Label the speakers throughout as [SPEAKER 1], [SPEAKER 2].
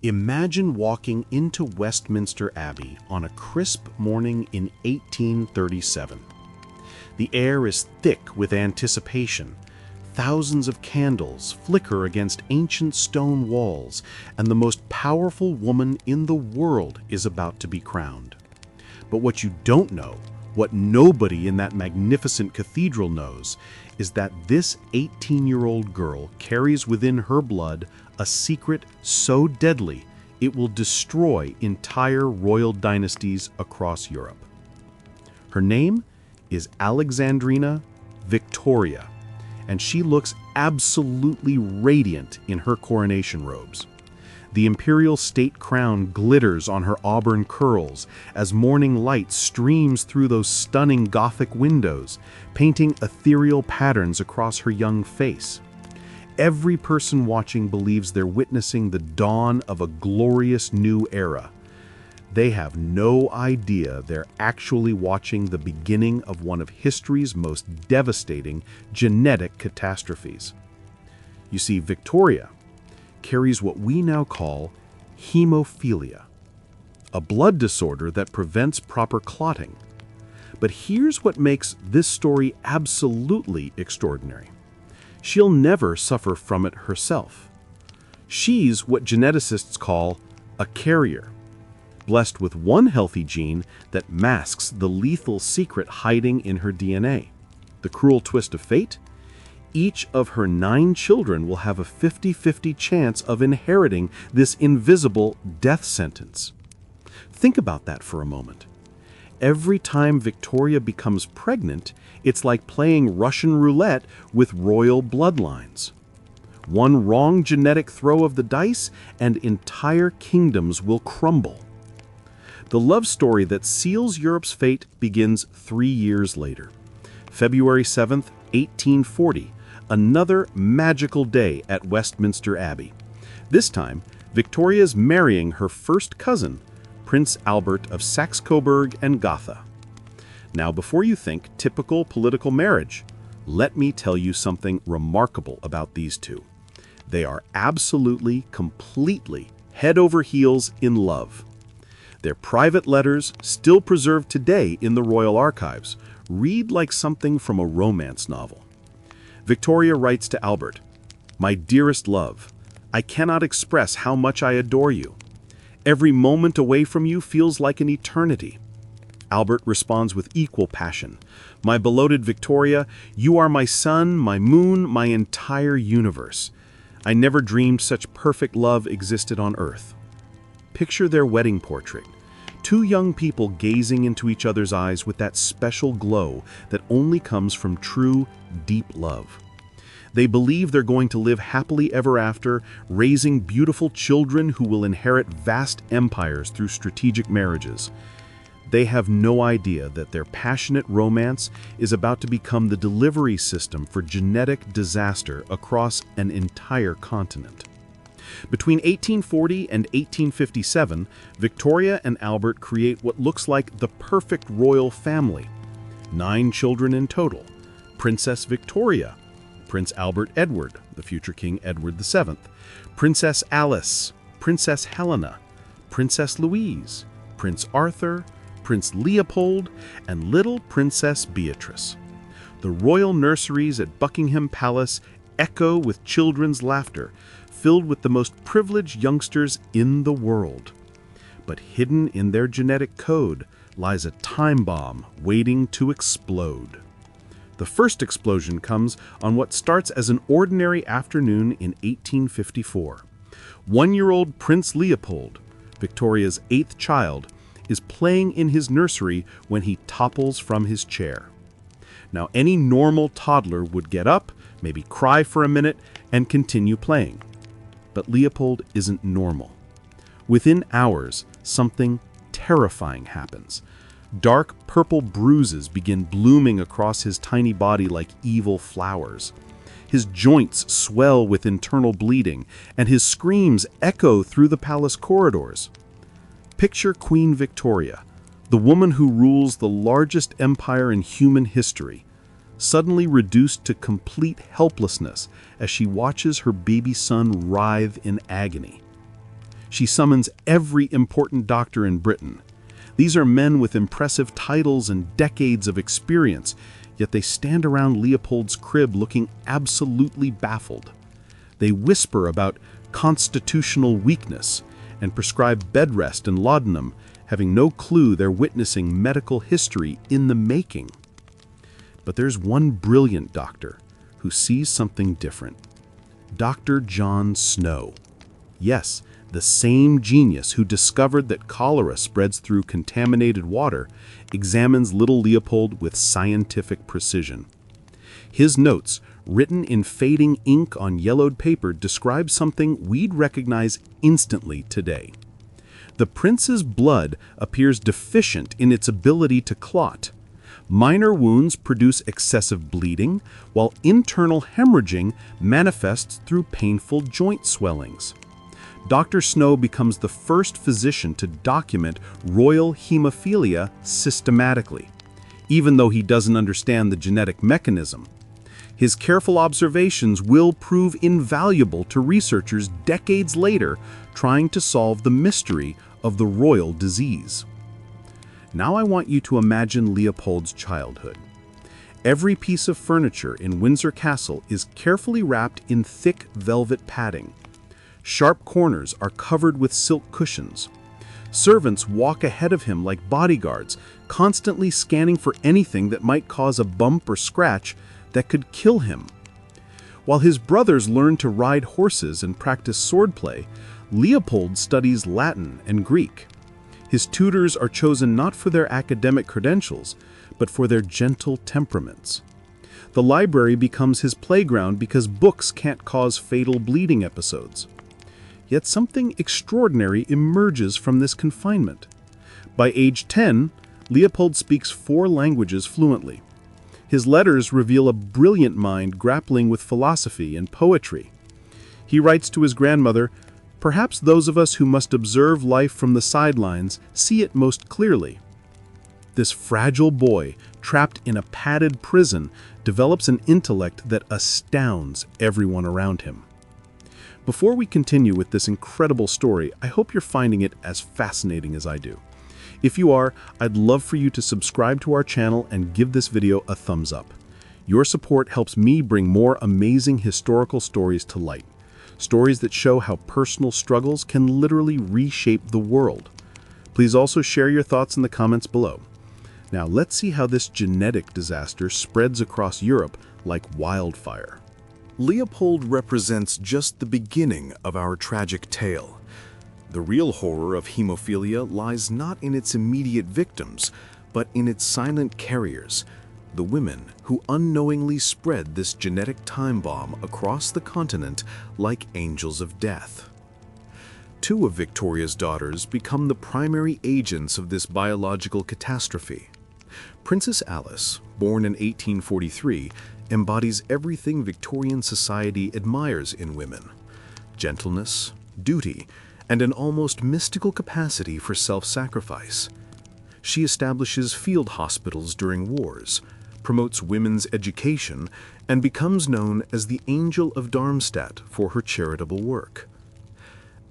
[SPEAKER 1] Imagine walking into Westminster Abbey on a crisp morning in 1837. The air is thick with anticipation. Thousands of candles flicker against ancient stone walls, and the most powerful woman in the world is about to be crowned. But what you don't know, what nobody in that magnificent cathedral knows, is that this 18-year-old girl carries within her blood a secret so deadly it will destroy entire royal dynasties across Europe. Her name is Alexandrina Victoria, and she looks absolutely radiant in her coronation robes. The imperial state crown glitters on her auburn curls as morning light streams through those stunning Gothic windows, painting ethereal patterns across her young face. Every person watching believes they're witnessing the dawn of a glorious new era. They have no idea they're actually watching the beginning of one of history's most devastating genetic catastrophes. You see, Victoria carries what we now call hemophilia, a blood disorder that prevents proper clotting. But here's what makes this story absolutely extraordinary. She'll never suffer from it herself. She's what geneticists call a carrier, blessed with one healthy gene that masks the lethal secret hiding in her DNA. The cruel twist of fate? Each of her 9 children will have a 50-50 chance of inheriting this invisible death sentence. Think about that for a moment. Every time Victoria becomes pregnant, it's like playing Russian roulette with royal bloodlines. One wrong genetic throw of the dice, and entire kingdoms will crumble. The love story that seals Europe's fate begins 3 years later. February 7th, 1840, another magical day at Westminster Abbey. This time, Victoria's marrying her first cousin, Prince Albert of Saxe-Coburg and Gotha. Now, before you think typical political marriage, let me tell you something remarkable about these two. They are absolutely, completely head over heels in love. Their private letters, still preserved today in the royal archives, read like something from a romance novel. Victoria writes to Albert, "My dearest love, I cannot express how much I adore you. Every moment away from you feels like an eternity." Albert responds with equal passion, "My beloved Victoria, you are my sun, my moon, my entire universe. I never dreamed such perfect love existed on earth." Picture their wedding portrait. 2 young people gazing into each other's eyes with that special glow that only comes from true, deep love. They believe they're going to live happily ever after, raising beautiful children who will inherit vast empires through strategic marriages. They have no idea that their passionate romance is about to become the delivery system for genetic disaster across an entire continent. Between 1840 and 1857, Victoria and Albert create what looks like the perfect royal family. 9 children in total: Princess Victoria, Prince Albert Edward, the future King Edward VII, Princess Alice, Princess Helena, Princess Louise, Prince Arthur, Prince Leopold, and little Princess Beatrice. The royal nurseries at Buckingham Palace echo with children's laughter, filled with the most privileged youngsters in the world. But hidden in their genetic code lies a time bomb waiting to explode. The first explosion comes on what starts as an ordinary afternoon in 1854. 1-year-old Prince Leopold, Victoria's 8th child, is playing in his nursery when he topples from his chair. Now, any normal toddler would get up, maybe cry for a minute, and continue playing. But Leopold isn't normal. Within hours, something terrifying happens. Dark purple bruises begin blooming across his tiny body like evil flowers. His joints swell with internal bleeding, and his screams echo through the palace corridors. Picture Queen Victoria, the woman who rules the largest empire in human history, suddenly reduced to complete helplessness as she watches her baby son writhe in agony. She summons every important doctor in Britain. These are men with impressive titles and decades of experience, yet they stand around Leopold's crib looking absolutely baffled. They whisper about constitutional weakness and prescribe bed rest and laudanum, having no clue they're witnessing medical history in the making. But there's one brilliant doctor who sees something different. Dr. John Snow. Yes, the same genius who discovered that cholera spreads through contaminated water examines little Leopold with scientific precision. His notes, written in fading ink on yellowed paper, describe something we'd recognize instantly today. The prince's blood appears deficient in its ability to clot. Minor wounds produce excessive bleeding, while internal hemorrhaging manifests through painful joint swellings. Dr. Snow becomes the first physician to document royal hemophilia systematically, even though he doesn't understand the genetic mechanism. His careful observations will prove invaluable to researchers decades later trying to solve the mystery of the royal disease. Now I want you to imagine Leopold's childhood. Every piece of furniture in Windsor Castle is carefully wrapped in thick velvet padding. Sharp corners are covered with silk cushions. Servants walk ahead of him like bodyguards, constantly scanning for anything that might cause a bump or scratch that could kill him. While his brothers learn to ride horses and practice swordplay, Leopold studies Latin and Greek. His tutors are chosen not for their academic credentials, but for their gentle temperaments. The library becomes his playground because books can't cause fatal bleeding episodes. Yet something extraordinary emerges from this confinement. By age 10, Leopold speaks 4 languages fluently. His letters reveal a brilliant mind grappling with philosophy and poetry. He writes to his grandmother, "Perhaps those of us who must observe life from the sidelines see it most clearly." This fragile boy, trapped in a padded prison, develops an intellect that astounds everyone around him. Before we continue with this incredible story, I hope you're finding it as fascinating as I do. If you are, I'd love for you to subscribe to our channel and give this video a thumbs up. Your support helps me bring more amazing historical stories to light. Stories that show how personal struggles can literally reshape the world. Please also share your thoughts in the comments below. Now let's see how this genetic disaster spreads across Europe like wildfire. Leopold represents just the beginning of our tragic tale. The real horror of hemophilia lies not in its immediate victims, but in its silent carriers, the women who unknowingly spread this genetic time bomb across the continent like angels of death. 2 of Victoria's daughters become the primary agents of this biological catastrophe. Princess Alice, born in 1843, embodies everything Victorian society admires in women: gentleness, duty, and an almost mystical capacity for self-sacrifice. She establishes field hospitals during wars, promotes women's education, and becomes known as the Angel of Darmstadt for her charitable work.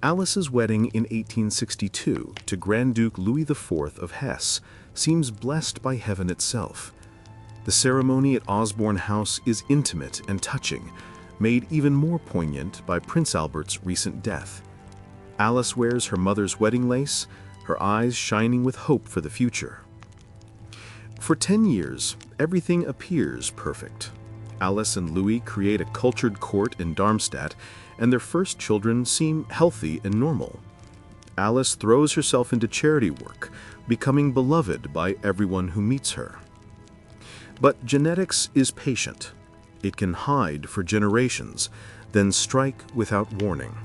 [SPEAKER 1] Alice's wedding in 1862 to Grand Duke Louis IV of Hesse seems blessed by heaven itself. The ceremony at Osborne House is intimate and touching, made even more poignant by Prince Albert's recent death. Alice wears her mother's wedding lace, her eyes shining with hope for the future. For 10 years, everything appears perfect. Alice and Louis create a cultured court in Darmstadt, and their first children seem healthy and normal. Alice throws herself into charity work, becoming beloved by everyone who meets her. But genetics is patient. It can hide for generations, then strike without warning.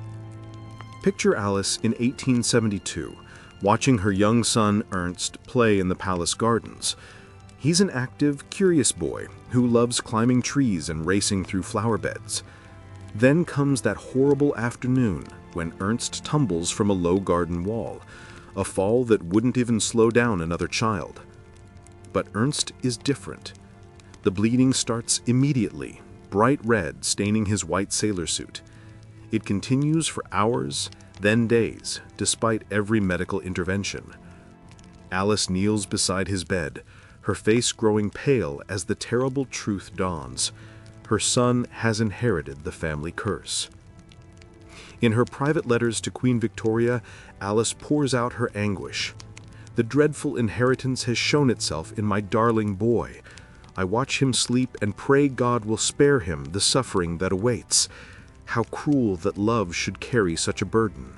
[SPEAKER 1] Picture Alice in 1872, watching her young son Ernst play in the palace gardens. He's an active, curious boy who loves climbing trees and racing through flower beds. Then comes that horrible afternoon when Ernst tumbles from a low garden wall, a fall that wouldn't even slow down another child. But Ernst is different. The bleeding starts immediately, bright red staining his white sailor suit. It continues for hours,
[SPEAKER 2] then days, despite every medical intervention. Alice kneels beside his bed, her face growing pale as the terrible truth dawns. Her son has inherited the family curse. In her private letters to Queen Victoria, Alice pours out her anguish. "The dreadful inheritance has shown itself in my darling boy. I watch him sleep and pray God will spare him the suffering that awaits. How cruel that love should carry such a burden."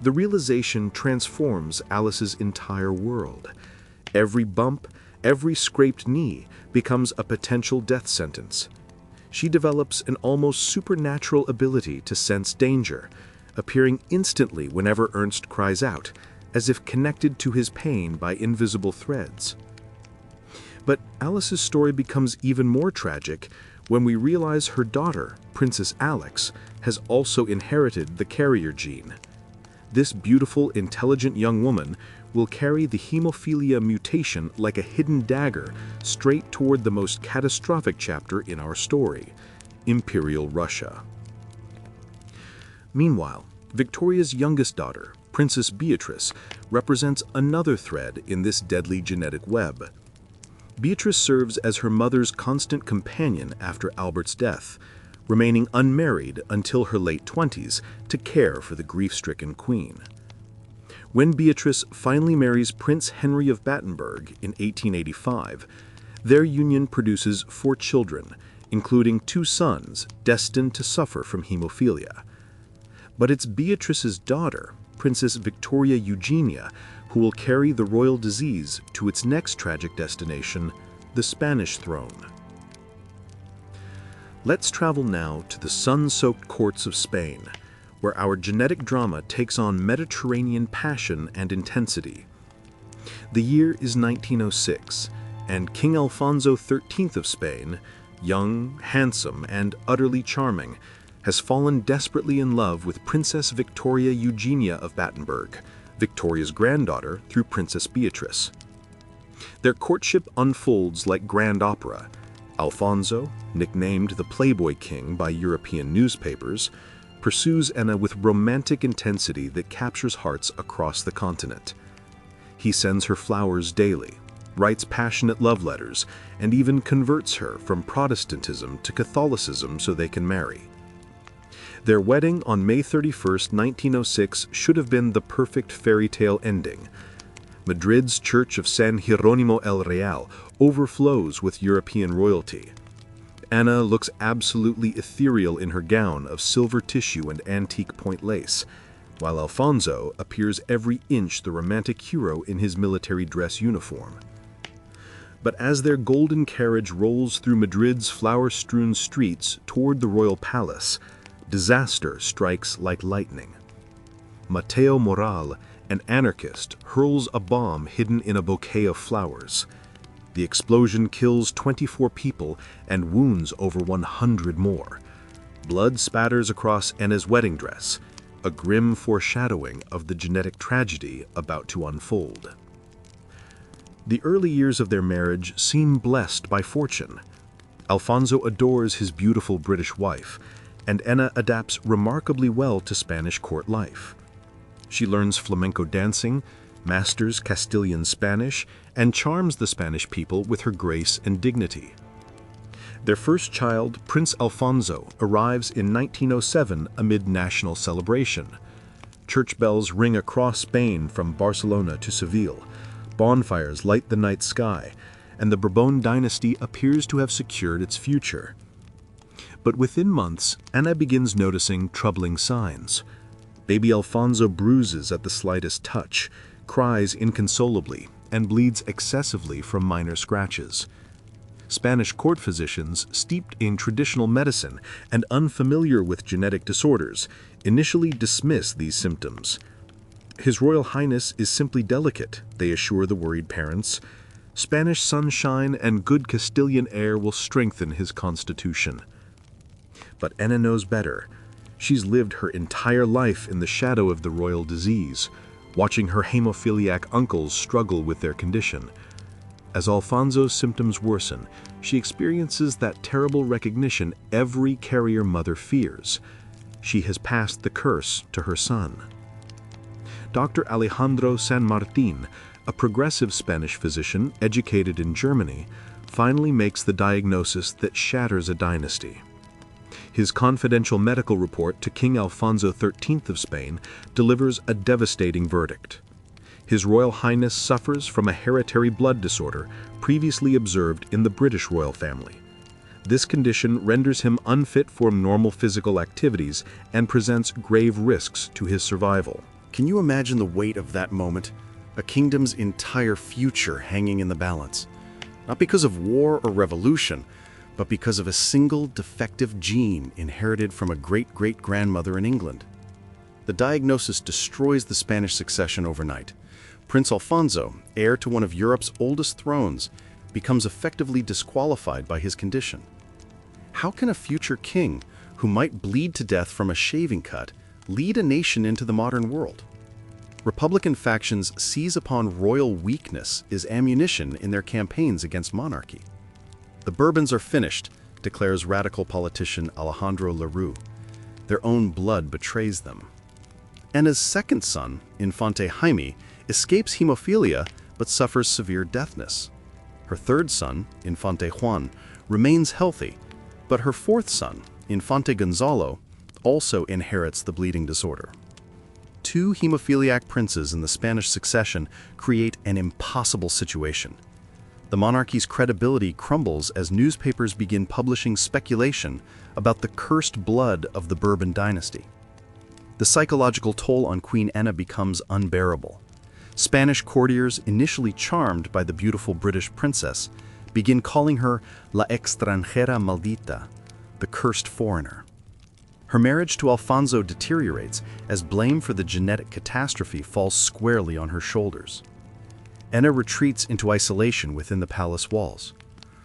[SPEAKER 2] The realization transforms Alice's entire world. Every bump, every scraped knee becomes a potential death sentence. She develops an almost supernatural ability to sense danger, appearing instantly whenever Ernst cries out, as if connected to his pain by invisible threads. But Alice's story becomes even more tragic when we realize her daughter, Princess Alex, has also inherited the carrier gene. This beautiful, intelligent young woman will carry the hemophilia mutation like a hidden dagger straight toward the most catastrophic chapter in our story, Imperial Russia. Meanwhile, Victoria's youngest daughter, Princess Beatrice, represents another thread in this deadly genetic web. Beatrice serves as her mother's constant companion after Albert's death, remaining unmarried until her late 20s to care for the grief-stricken queen. When Beatrice finally marries Prince Henry of Battenberg in 1885, their union produces 4 children, including 2 sons destined to suffer from hemophilia. But it's Beatrice's daughter, Princess Victoria Eugenia, who will carry the royal disease to its next tragic destination, the Spanish throne. Let's travel now to the sun-soaked courts of Spain, where our genetic drama takes on Mediterranean passion and intensity. The year is 1906, and King Alfonso XIII of Spain, young, handsome, and utterly charming, has fallen desperately in love with Princess Victoria Eugenia of Battenberg, Victoria's granddaughter through Princess Beatrice. Their courtship unfolds like grand opera. Alfonso, nicknamed the Playboy King by European newspapers, pursues Anna with romantic intensity that captures hearts across the continent. He sends her flowers daily, writes passionate love letters, and even converts her from Protestantism to Catholicism so they can marry. Their wedding on May 31, 1906 should have been the perfect fairy tale ending. Madrid's Church of San Jerónimo el Real overflows with European royalty. Anna looks absolutely ethereal in her gown of silver tissue and antique point lace, while Alfonso appears every inch the romantic hero in his military dress uniform. But as their golden carriage rolls through Madrid's flower-strewn streets toward the royal palace, disaster strikes like lightning. Mateo Moral, an anarchist, hurls a bomb hidden in a bouquet of flowers. The explosion kills 24 people and wounds over 100 more. Blood spatters across Anna's wedding dress, a grim foreshadowing of the genetic tragedy about to unfold. The early years of their marriage seem blessed by fortune. Alfonso adores his beautiful British wife, and Anna adapts remarkably well to Spanish court life. She learns flamenco dancing, masters Castilian Spanish, and charms the Spanish people with her grace and dignity. Their first child, Prince Alfonso, arrives in 1907 amid national celebration. Church bells ring across Spain from Barcelona to Seville, bonfires light the night sky, and the Bourbon dynasty appears to have secured its future. But within months, Anna begins noticing troubling signs. Baby Alfonso bruises at the slightest touch, cries inconsolably, and bleeds excessively from minor scratches. Spanish court physicians, steeped in traditional medicine and unfamiliar with genetic disorders, initially dismiss these symptoms. His Royal Highness is simply delicate, they assure the worried parents. Spanish sunshine and good Castilian air will strengthen his constitution. But Anna knows better. She's lived her entire life in the shadow of the royal disease, watching her hemophiliac uncles struggle with their condition. As Alfonso's symptoms worsen, she experiences that terrible recognition every carrier mother fears. she has passed the curse to her son. Dr. Alejandro San Martin, a progressive Spanish physician educated in Germany, finally makes the diagnosis that shatters a dynasty. His confidential medical report to King Alfonso XIII of Spain delivers a devastating verdict. His Royal Highness suffers from a hereditary blood disorder previously observed in the British royal family. This condition renders him unfit for normal physical activities and presents grave risks to his survival.
[SPEAKER 1] Can you imagine the weight of that moment? A kingdom's entire future hanging in the balance. Not because of war or revolution, but because of a single defective gene inherited from a great-great-grandmother in England. The diagnosis destroys the Spanish succession overnight. Prince Alfonso, heir to one of Europe's oldest thrones, becomes effectively disqualified by his condition. How can a future king, who might bleed to death from a shaving cut, lead a nation into the modern world? Republican factions seize upon royal weakness as ammunition in their campaigns against monarchy. The Bourbons are finished, declares radical politician Alejandro Lerroux. Their own blood betrays them. Anna's second son, Infante Jaime, escapes hemophilia but suffers severe deafness. Her third son, Infante Juan, remains healthy, but her fourth son, Infante Gonzalo, also inherits the bleeding disorder. Two hemophiliac princes in the Spanish succession create an impossible situation. The monarchy's credibility crumbles as newspapers begin publishing speculation about the cursed blood of the Bourbon dynasty. The psychological toll on Queen Anna becomes unbearable. Spanish courtiers, initially charmed by the beautiful British princess, begin calling her La extranjera maldita, the cursed foreigner. Her marriage to Alfonso deteriorates as blame for the genetic catastrophe falls squarely on her shoulders. Anna retreats into isolation within the palace walls.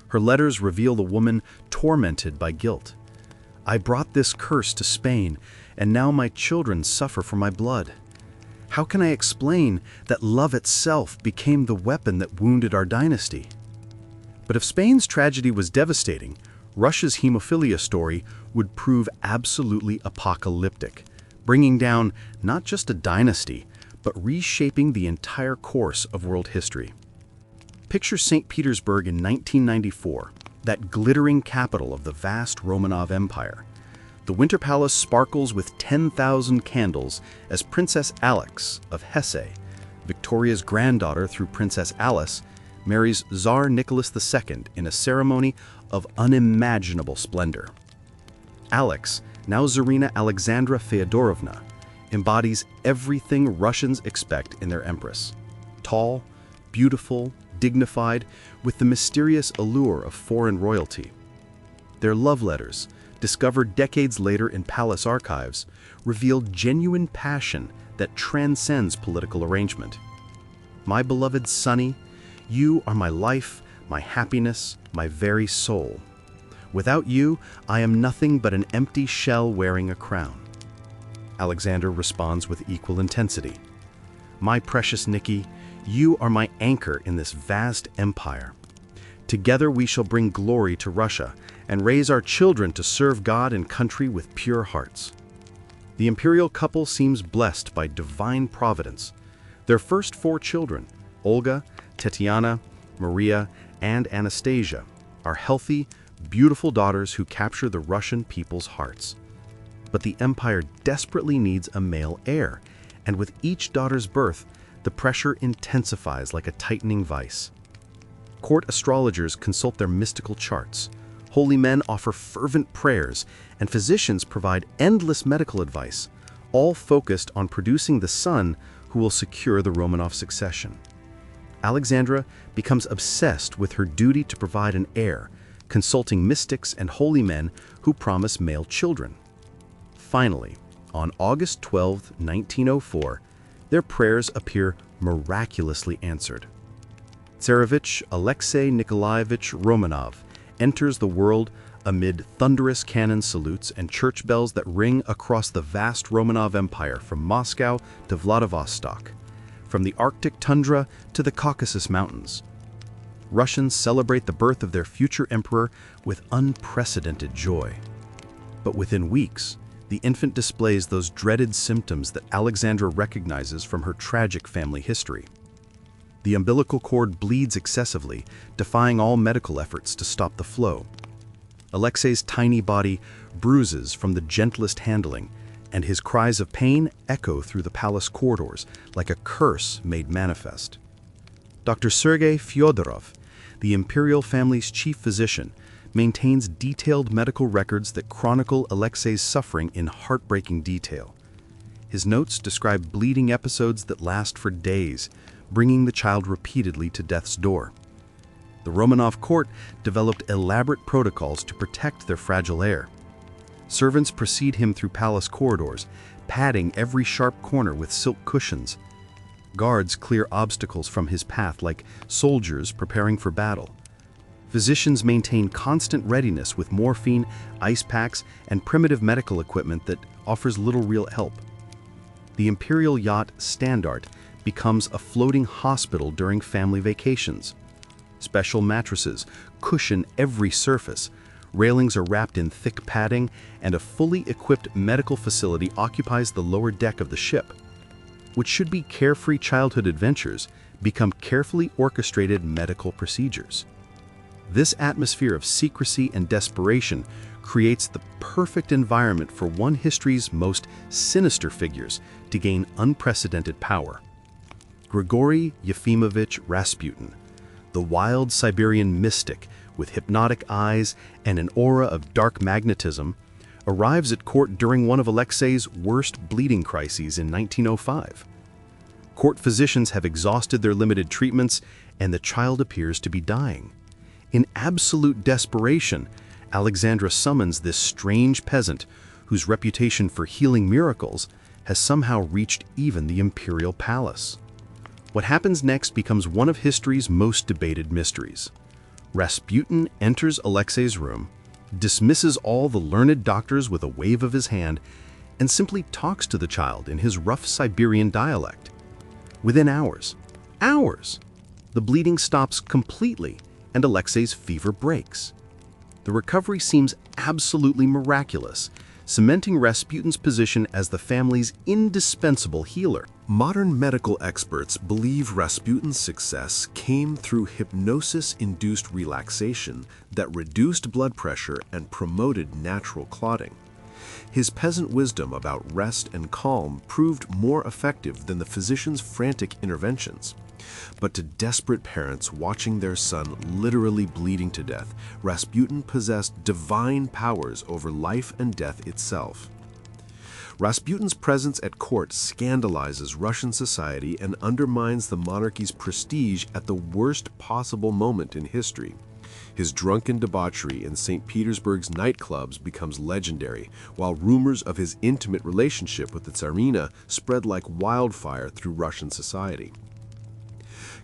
[SPEAKER 1] Her letters reveal the woman tormented by guilt. I brought this curse to Spain, and now my children suffer for my blood. How can I explain that love itself became the weapon that wounded our dynasty? But if Spain's tragedy was devastating, Russia's hemophilia story would prove absolutely apocalyptic, bringing down not just a dynasty, but reshaping the entire course of world history. Picture St. Petersburg in 1994, that glittering capital of the vast Romanov Empire. The Winter Palace sparkles with 10,000 candles as Princess Alex of Hesse, Victoria's granddaughter through Princess Alice, marries Tsar Nicholas II in a ceremony of unimaginable splendor. Alex, now Tsarina Alexandra Feodorovna, embodies everything Russians expect in their empress. Tall, beautiful, dignified, with the mysterious allure of foreign royalty. Their love letters, discovered decades later in palace archives, reveal genuine passion that transcends political arrangement. My beloved Sonny, you are my life, my happiness, my very soul. Without you, I am nothing but an empty shell wearing a crown. Alexander responds with equal intensity. My precious Nikki, you are my anchor in this vast empire. Together we shall bring glory to Russia and raise our children to serve God and country with pure hearts. The imperial couple seems blessed by divine providence. Their first 4 children, Olga, Tetiana, Maria, and Anastasia, are healthy, beautiful daughters who capture the Russian people's hearts. But the empire desperately needs a male heir, and with each daughter's birth, the pressure intensifies like a tightening vice. Court astrologers consult their mystical charts, holy men offer fervent prayers, and physicians provide endless medical advice, all focused on producing the son who will secure the Romanov succession. Alexandra becomes obsessed with her duty to provide an heir, consulting mystics and holy men who promise male children. Finally, on August 12, 1904, their prayers appear miraculously answered. Tsarevich Alexei Nikolaevich Romanov enters the world amid thunderous cannon salutes and church bells that ring across the vast Romanov Empire from Moscow to Vladivostok, from the Arctic tundra to the Caucasus Mountains. Russians celebrate the birth of their future emperor with unprecedented joy. But within weeks, the infant displays those dreaded symptoms that Alexandra recognizes from her tragic family history. The umbilical cord bleeds excessively, defying all medical efforts to stop the flow. Alexei's tiny body bruises from the gentlest handling, and his cries of pain echo through the palace corridors like a curse made manifest. Dr. Sergei Fyodorov, the Imperial family's chief physician, maintains detailed medical records that chronicle Alexei's suffering in heartbreaking detail. His notes describe bleeding episodes that last for days, bringing the child repeatedly to death's door. The Romanov court developed elaborate protocols to protect their fragile heir. Servants precede him through palace corridors, padding every sharp corner with silk cushions. Guards clear obstacles from his path like soldiers preparing for battle. Physicians maintain constant readiness with morphine, ice packs, and primitive medical equipment that offers little real help. The Imperial yacht Standard becomes a floating hospital during family vacations. Special mattresses cushion every surface, railings are wrapped in thick padding, and a fully equipped medical facility occupies the lower deck of the ship. What should be carefree childhood adventures become carefully orchestrated medical procedures. This atmosphere of secrecy and desperation creates the perfect environment for one history's most sinister figures to gain unprecedented power. Grigory Yefimovich Rasputin, the wild Siberian mystic with hypnotic eyes and an aura of dark magnetism, arrives at court during one of Alexei's worst bleeding crises in 1905. Court physicians have exhausted their limited treatments, and the child appears to be dying. In absolute desperation, Alexandra summons this strange peasant, whose reputation for healing miracles has somehow reached even the imperial palace. What happens next becomes one of history's most debated mysteries. Rasputin enters Alexei's room, dismisses all the learned doctors with a wave of his hand, and simply talks to the child in his rough Siberian dialect. Within hours, the bleeding stops completely and Alexei's fever breaks. The recovery seems absolutely miraculous, cementing Rasputin's position as the family's indispensable healer.
[SPEAKER 2] Modern medical experts believe Rasputin's success came through hypnosis-induced relaxation that reduced blood pressure and promoted natural clotting. His peasant wisdom about rest and calm proved more effective than the physician's frantic interventions. But to desperate parents watching their son literally bleeding to death, Rasputin possessed divine powers over life and death itself. Rasputin's presence at court scandalizes Russian society and undermines the monarchy's prestige at the worst possible moment in history. His drunken debauchery in St. Petersburg's nightclubs becomes legendary, while rumors of his intimate relationship with the Tsarina spread like wildfire through Russian society.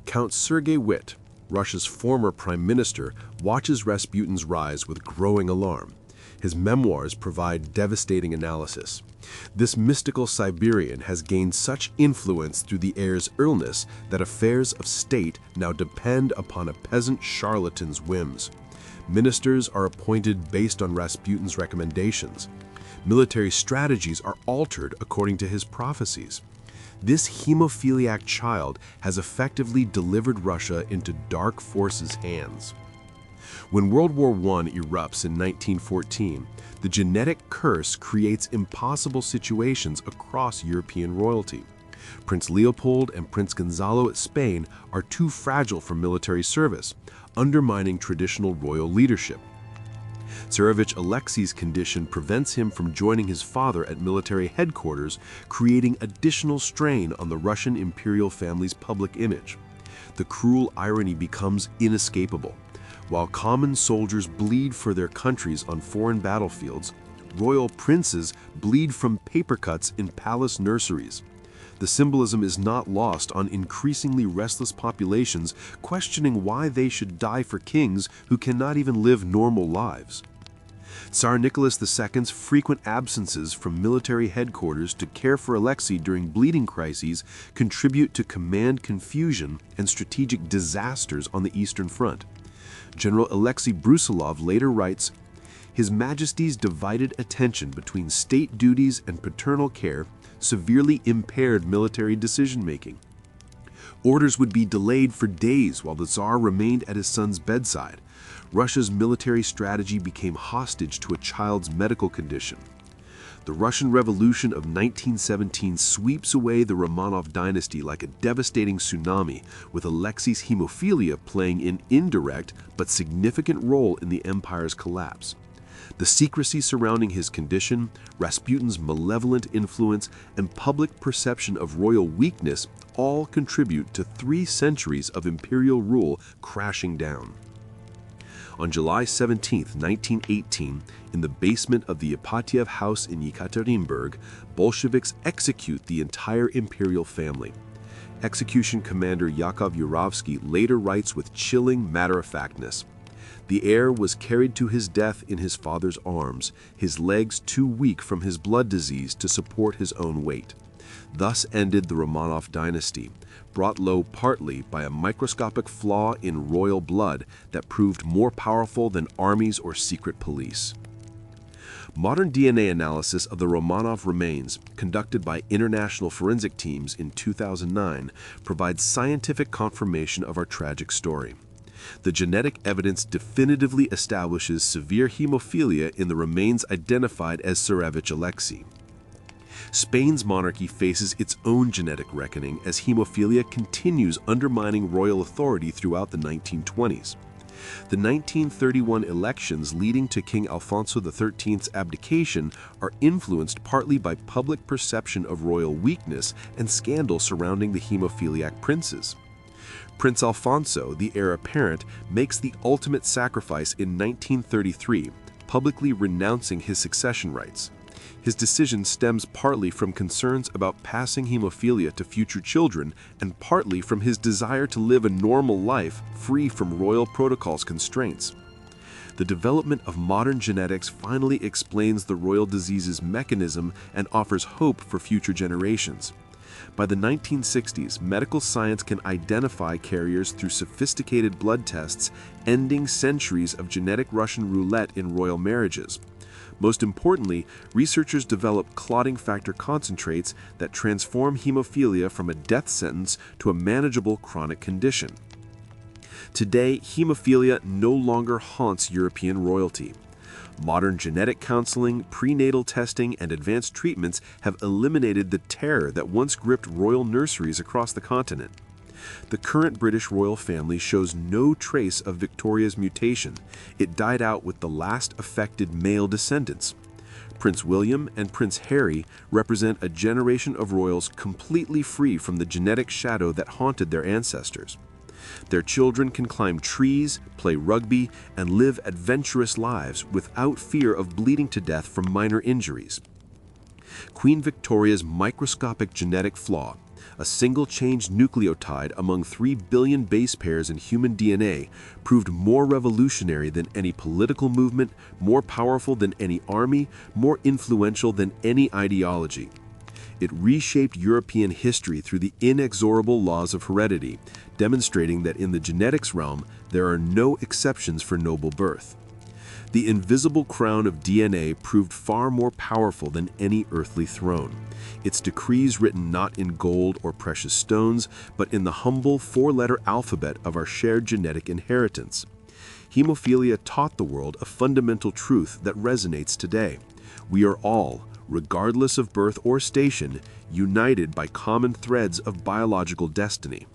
[SPEAKER 2] Count Sergei Witte, Russia's former prime minister, watches Rasputin's rise with growing alarm. His memoirs provide devastating analysis. This mystical Siberian has gained such influence through the heir's illness that affairs of state now depend upon a peasant charlatan's whims. Ministers are appointed based on Rasputin's recommendations. Military strategies are altered according to his prophecies. This hemophiliac child has effectively delivered Russia into dark forces' hands. When World War I erupts in 1914, the genetic curse creates impossible situations across European royalty. Prince Leopold and Prince Gonzalo of Spain are too fragile for military service, undermining traditional royal leadership. Tsarevich Alexei's condition prevents him from joining his father at military headquarters, creating additional strain on the Russian imperial family's public image. The cruel irony becomes inescapable. While common soldiers bleed for their countries on foreign battlefields, royal princes bleed from paper cuts in palace nurseries. The symbolism is not lost on increasingly restless populations questioning why they should die for kings who cannot even live normal lives. Tsar Nicholas II's frequent absences from military headquarters to care for Alexei during bleeding crises contribute to command confusion and strategic disasters on the Eastern Front. General Alexei Brusilov later writes,
[SPEAKER 3] His Majesty's divided attention between state duties and paternal care severely impaired military decision-making. Orders would be delayed for days while the Tsar remained at his son's bedside. Russia's military strategy became hostage to a child's medical condition. The Russian Revolution of 1917 sweeps away the Romanov dynasty like a devastating tsunami, with Alexei's hemophilia playing an indirect but significant role in the empire's collapse. The secrecy surrounding his condition, Rasputin's malevolent influence, and public perception of royal weakness all contribute to 3 centuries of imperial rule crashing down. On July 17, 1918, in the basement of the Ipatiev house in Yekaterinburg, Bolsheviks execute the entire imperial family. Execution commander Yakov Yurovsky later writes with chilling matter-of-factness, "The heir was carried to his death in his father's arms, his legs too weak from his blood disease to support his own weight." Thus ended the Romanov dynasty, brought low partly by a microscopic flaw in royal blood that proved more powerful than armies or secret police. Modern DNA analysis of the Romanov remains, conducted by international forensic teams in 2009, provides scientific confirmation of our tragic story. The genetic evidence definitively establishes severe hemophilia in the remains identified as Tsarevich Alexei. Spain's monarchy faces its own genetic reckoning as hemophilia continues undermining royal authority throughout the 1920s. The 1931 elections leading to King Alfonso XIII's abdication are influenced partly by public perception of royal weakness and scandal surrounding the hemophiliac princes. Prince Alfonso, the heir apparent, makes the ultimate sacrifice in 1933, publicly renouncing his succession rights. His decision stems partly from concerns about passing hemophilia to future children and partly from his desire to live a normal life free from royal protocol's constraints. The development of modern genetics finally explains the royal disease's mechanism and offers hope for future generations. By the 1960s, medical science can identify carriers through sophisticated blood tests, ending centuries of genetic Russian roulette in royal marriages. Most importantly, researchers develop clotting factor concentrates that transform hemophilia from a death sentence to a manageable chronic condition. Today, hemophilia no longer haunts European royalty. Modern genetic counseling, prenatal testing, and advanced treatments have eliminated the terror that once gripped royal nurseries across the continent. The current British royal family shows no trace of Victoria's mutation. It died out with the last affected male descendants. Prince William and Prince Harry represent a generation of royals completely free from the genetic shadow that haunted their ancestors. Their children can climb trees, play rugby, and live adventurous lives without fear of bleeding to death from minor injuries. Queen Victoria's microscopic genetic flaw, a single-changed nucleotide among 3 billion base pairs in human DNA, proved more revolutionary than any political movement, more powerful than any army, more influential than any ideology. It reshaped European history through the inexorable laws of heredity, demonstrating that in the genetics realm, there are no exceptions for noble birth. The invisible crown of DNA proved far more powerful than any earthly throne. Its decrees written not in gold or precious stones, but in the humble 4-letter alphabet of our shared genetic inheritance. Hemophilia taught the world a fundamental truth that resonates today. We are all, regardless of birth or station, united by common threads of biological destiny.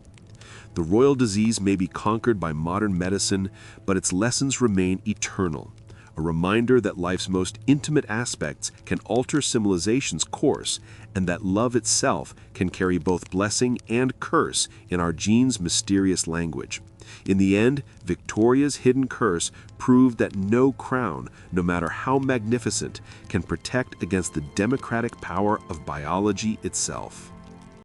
[SPEAKER 3] The royal disease may be conquered by modern medicine, but its lessons remain eternal. A reminder that life's most intimate aspects can alter civilization's course, and that love itself can carry both blessing and curse in our genes' mysterious language. In the end, Victoria's hidden curse proved that no crown, no matter how magnificent, can protect against the democratic power of biology itself.